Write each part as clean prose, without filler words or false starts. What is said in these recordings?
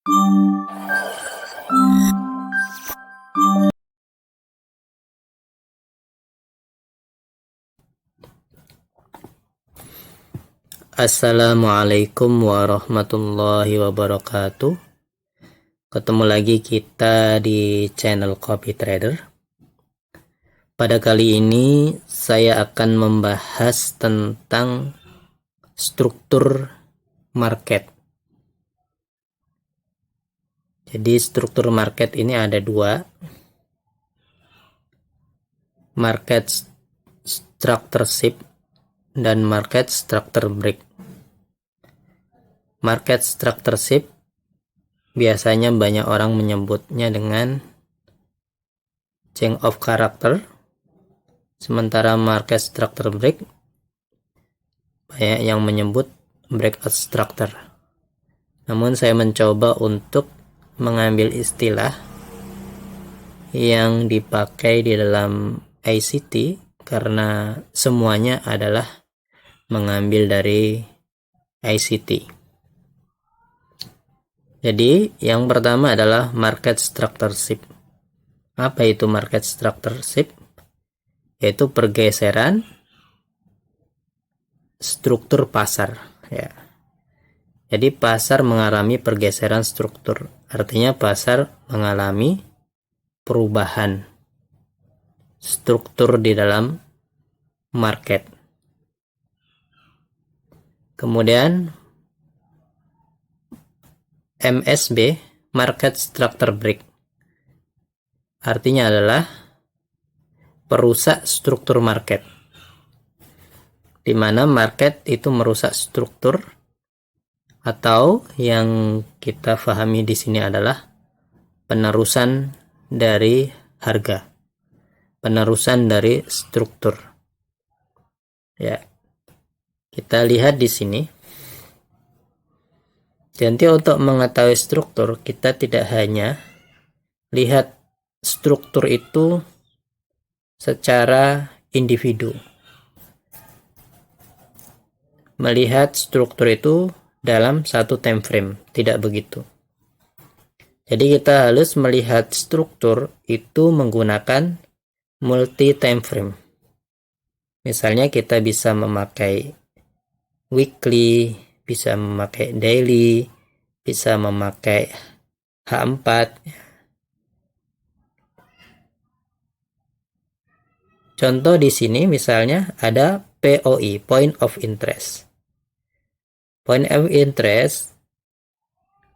Assalamualaikum warahmatullahi wabarakatuh. Ketemu lagi kita di channel Copy Trader. Pada kali ini saya akan membahas tentang struktur market. Jadi struktur market ini ada dua. Market structureship dan market structure break. Market structureship biasanya banyak orang menyebutnya dengan change of character, sementara market structure break banyak yang menyebut breakout structure. Namun saya mencoba untuk mengambil istilah yang dipakai di dalam ICT karena semuanya adalah mengambil dari ICT. Jadi yang pertama adalah market structureship. Apa itu market structureship? Yaitu pergeseran struktur pasar, ya. Jadi pasar mengalami pergeseran struktur, artinya pasar mengalami perubahan struktur di dalam market. Kemudian MSB, market structure break, artinya adalah perusak struktur market, di mana market itu merusak struktur, atau yang kita pahami di sini adalah penerusan dari harga, penerusan dari struktur. Ya, kita lihat di sini. Jadi untuk mengetahui struktur, kita tidak hanya lihat struktur itu secara individu. Melihat struktur itu dalam satu time frame, tidak begitu. Jadi kita harus melihat struktur itu menggunakan multi time frame. Misalnya kita bisa memakai weekly, bisa memakai daily, bisa memakai H4. Contoh di sini misalnya ada POI, point of interest. Point of interest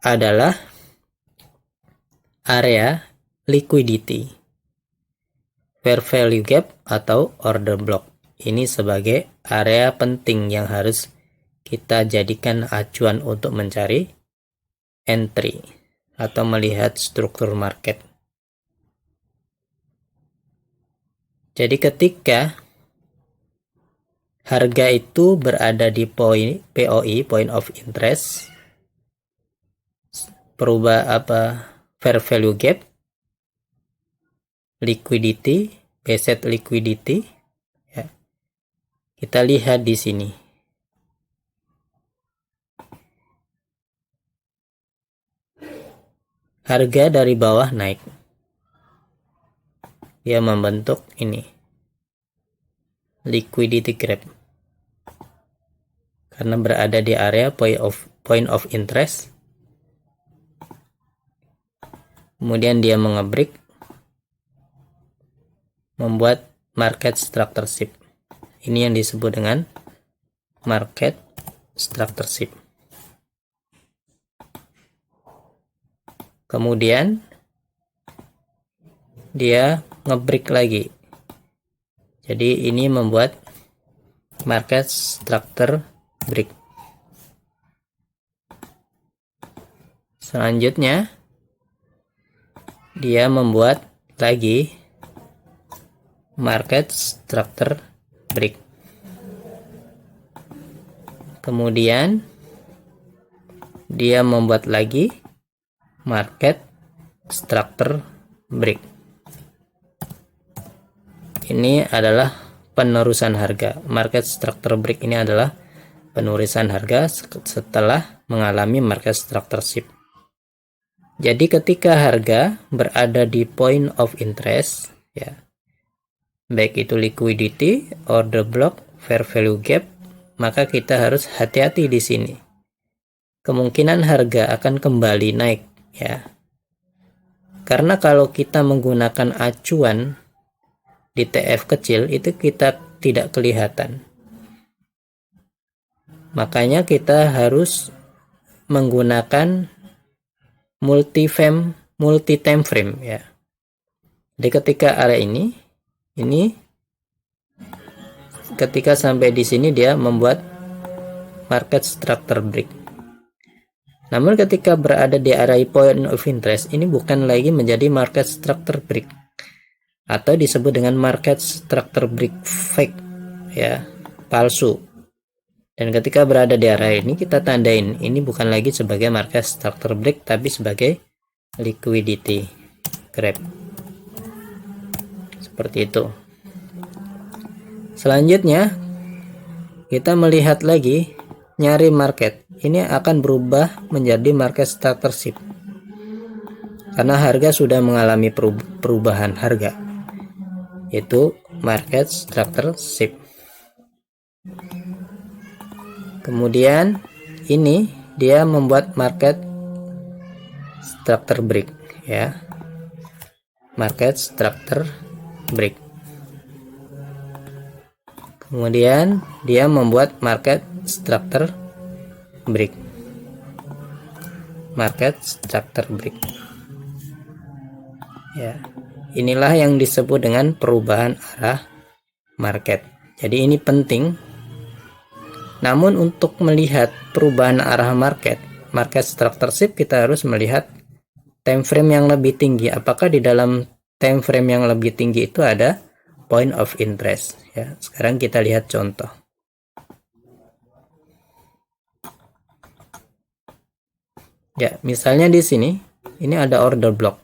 adalah area liquidity, fair value gap atau order block. Ini sebagai area penting yang harus kita jadikan acuan untuk mencari entry atau melihat struktur market. Jadi ketika harga itu berada di POI, point of interest, fair value gap, liquidity, asset liquidity, ya. Kita lihat di sini. Harga dari bawah naik. Dia membentuk ini. Liquidity gap. Karena berada di area point of interest. Kemudian dia mengebreak, membuat market structureship. Ini yang disebut dengan market structureship. Kemudian dia ngebreak lagi. Jadi ini membuat market structure break. Selanjutnya dia membuat lagi market structure break. Kemudian dia membuat lagi market structure break. Ini adalah penerusan harga. Market structure break ini adalah penerusan harga setelah mengalami market structureship. Jadi ketika harga berada di point of interest, ya, baik itu liquidity, order block, fair value gap, maka kita harus hati-hati di sini. Kemungkinan harga akan kembali naik, ya. Karena kalau kita menggunakan acuan di TF kecil itu kita tidak kelihatan. Makanya kita harus menggunakan multi time frame, ya. Jadi ketika area ini ketika sampai di sini dia membuat market structure break. Namun ketika berada di area point of interest, ini bukan lagi menjadi market structure break atau disebut dengan market structure break fake, ya, palsu. Dan ketika berada di area ini kita tandain ini bukan lagi sebagai market structure break tapi sebagai liquidity gap. Seperti itu. Selanjutnya kita melihat lagi nyari market. Ini akan berubah menjadi market structure shift. Karena harga sudah mengalami perubahan harga. Yaitu market structure shift. Kemudian ini dia membuat market structure break, ya. Market structure break. Kemudian dia membuat market structure break. Market structure break. Ya. Inilah yang disebut dengan perubahan arah market. Jadi ini penting. Namun untuk melihat perubahan arah market structure shift, kita harus melihat time frame yang lebih tinggi. Apakah di dalam time frame yang lebih tinggi itu ada point of interest, ya. Sekarang kita lihat contoh. Ya, misalnya di sini ini ada order block.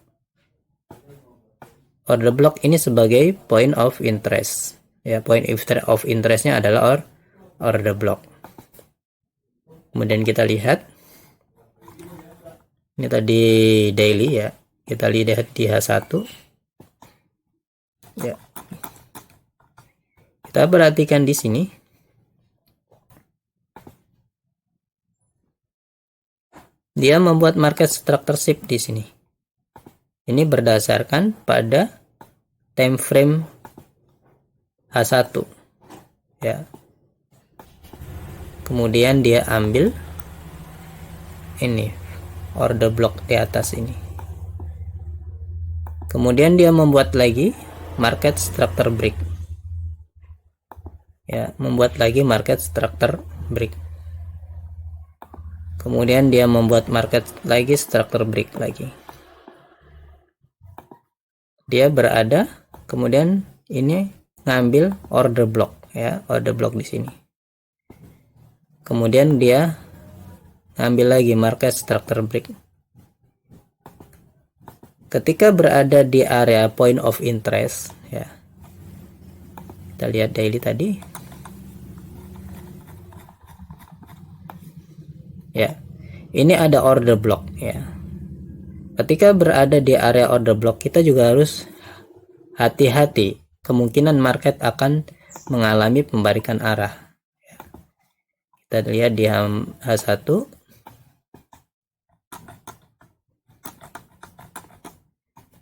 Order block ini sebagai point of interest. Ya, point of interestnya adalah order block. Kemudian kita lihat ini tadi daily, ya. Kita lihat di H1. Ya. Kita perhatikan di sini. Dia membuat market structure shift di sini. Ini berdasarkan pada time frame H1. Ya. Kemudian dia ambil ini order block di atas ini. Kemudian dia membuat lagi market structure break. Ya, membuat lagi market structure break. Kemudian dia membuat market lagi structure break lagi. Dia berada, kemudian ini ngambil order block, ya, order block di sini. Kemudian dia ngambil lagi market structure break. Ketika berada di area point of interest, ya. Kita lihat daily tadi. Ya. Ini ada order block, ya. Ketika berada di area order block, kita juga harus hati-hati. Kemungkinan market akan mengalami pembalikan arah. Kita lihat di H1.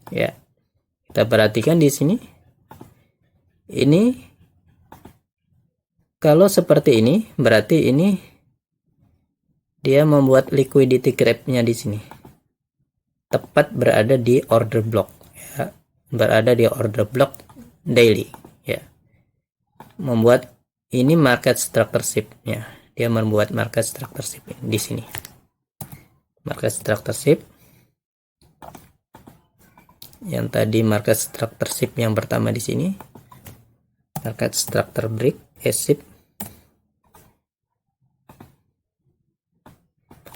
Ya. Kita perhatikan di sini. Ini kalau seperti ini, berarti ini dia membuat liquidity gap-nya di sini. Tepat berada di order block, ya. Berada di order block daily, ya. Membuat ini market structure shift-nya. Dia membuat market structure shift di sini. Market structure shift. Yang tadi market structure shift yang pertama di sini. Market structure break, shift.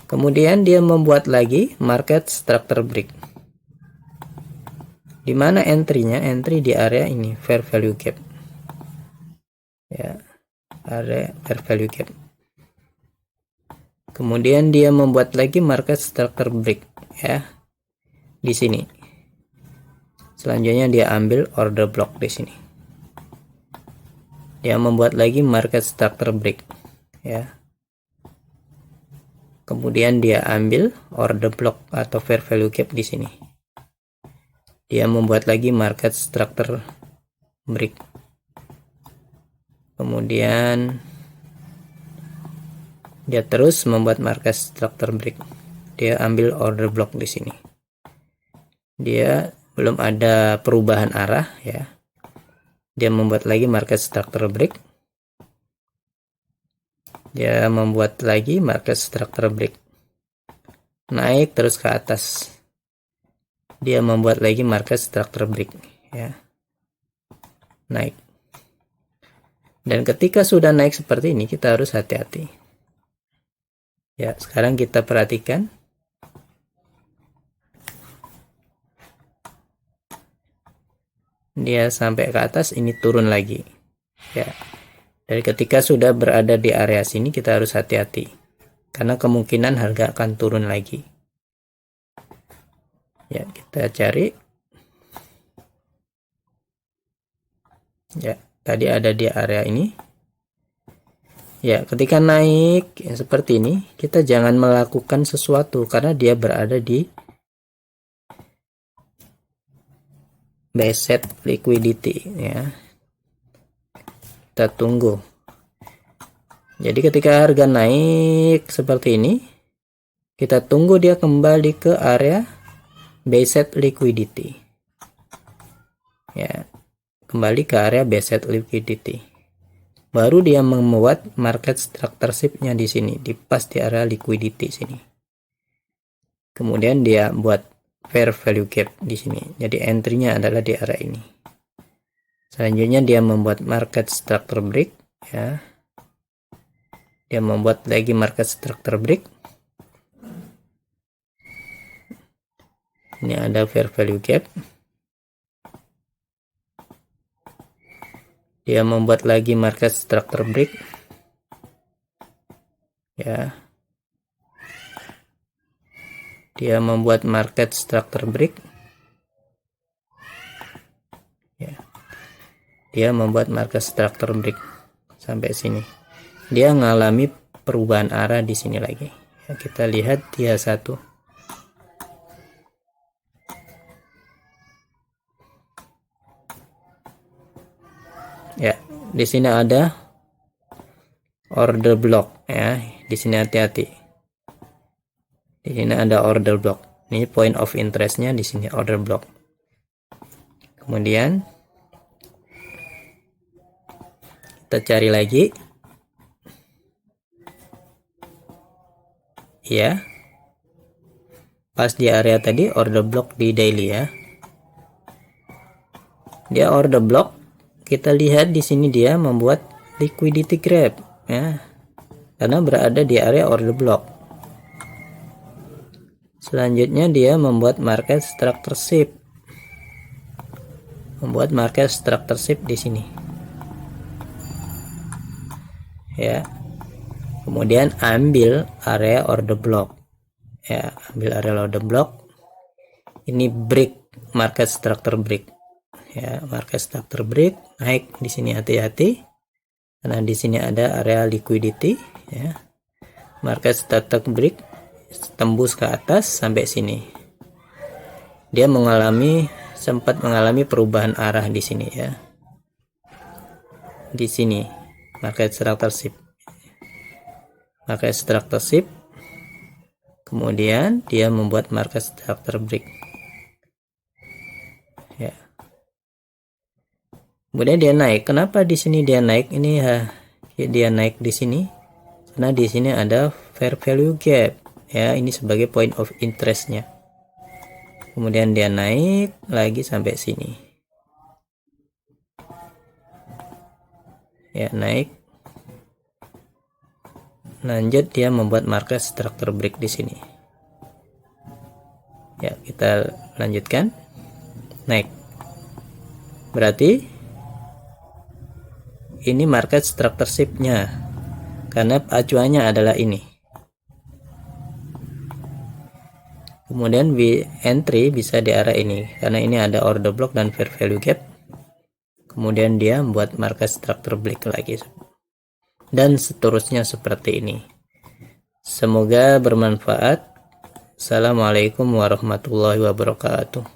Kemudian dia membuat lagi market structure break. Di mana entry-nya? Entry di area ini, fair value gap. Ya, area fair value gap. Kemudian dia membuat lagi market structure break, ya. di sini. Selanjutnya dia ambil order block di sini. Dia membuat lagi market structure break, ya. Kemudian dia ambil order block atau fair value gap di sini. Dia membuat lagi market structure break. Kemudian dia terus membuat market structure break. Dia ambil order block di sini. Dia belum ada perubahan arah, ya. Dia membuat lagi market structure break. Dia membuat lagi market structure break. Naik terus ke atas. Dia membuat lagi market structure break, ya. Naik. Dan ketika sudah naik seperti ini, kita harus hati-hati. Ya, sekarang kita perhatikan. Dia sampai ke atas, ini turun lagi, ya. Dari ketika sudah berada di area sini, kita harus hati-hati karena kemungkinan harga akan turun lagi, ya. Kita cari, ya, tadi ada di area ini, ya. Ketika naik seperti ini, kita jangan melakukan sesuatu karena dia berada di buy set liquidity, ya. Kita tunggu. Jadi ketika harga naik seperti ini, kita tunggu dia kembali ke area buy set liquidity, ya. Kembali ke area buy set liquidity, baru dia membuat market structure shift-nya di sini, di pas di area liquidity sini. Kemudian dia buat fair value gap di sini. Jadi entry-nya adalah di area ini. Selanjutnya dia membuat market structure break, ya. Dia membuat lagi market structure break. Ini ada fair value gap. Dia membuat lagi market structure break, ya. Dia membuat market structure break, ya. Dia membuat market structure break sampai sini. Dia mengalami perubahan arah di sini lagi, ya. Kita lihat dia satu, ya. Di sini ada order block, ya. Di sini hati-hati. Di sini ada order block. Ini point of interestnya di sini order block. Kemudian kita cari lagi, ya. Pas di area tadi order block di daily, ya. Dia order block. Kita lihat di sini dia membuat liquidity grab, ya. Karena berada di area order block. Selanjutnya dia membuat market structure shift. Membuat market structure shift di sini, ya. Kemudian ambil area order block, ya. Ambil area order block. Ini break, market structure break, ya. Market structure break, naik di sini, hati-hati karena di sini ada area liquidity, ya. Market structure break, tembus ke atas sampai sini. Dia sempat mengalami perubahan arah di sini, ya. Di sini market structure shift. Market structure shift. Kemudian dia membuat market structure break, ya. Kemudian dia naik. Kenapa di sini dia naik? Ini, dia naik di sini karena di sini ada fair value gap, ya. Ini sebagai point of interestnya. Kemudian dia naik lagi sampai sini, ya. Naik, lanjut dia membuat market structure break di sini, ya. Kita lanjutkan, naik. Berarti ini market structure shift-nya karena acuannya adalah ini. Kemudian entry bisa di arah ini, karena ini ada order block dan fair value gap. Kemudian dia membuat market structure break lagi. Dan seterusnya seperti ini. Semoga bermanfaat. Assalamualaikum warahmatullahi wabarakatuh.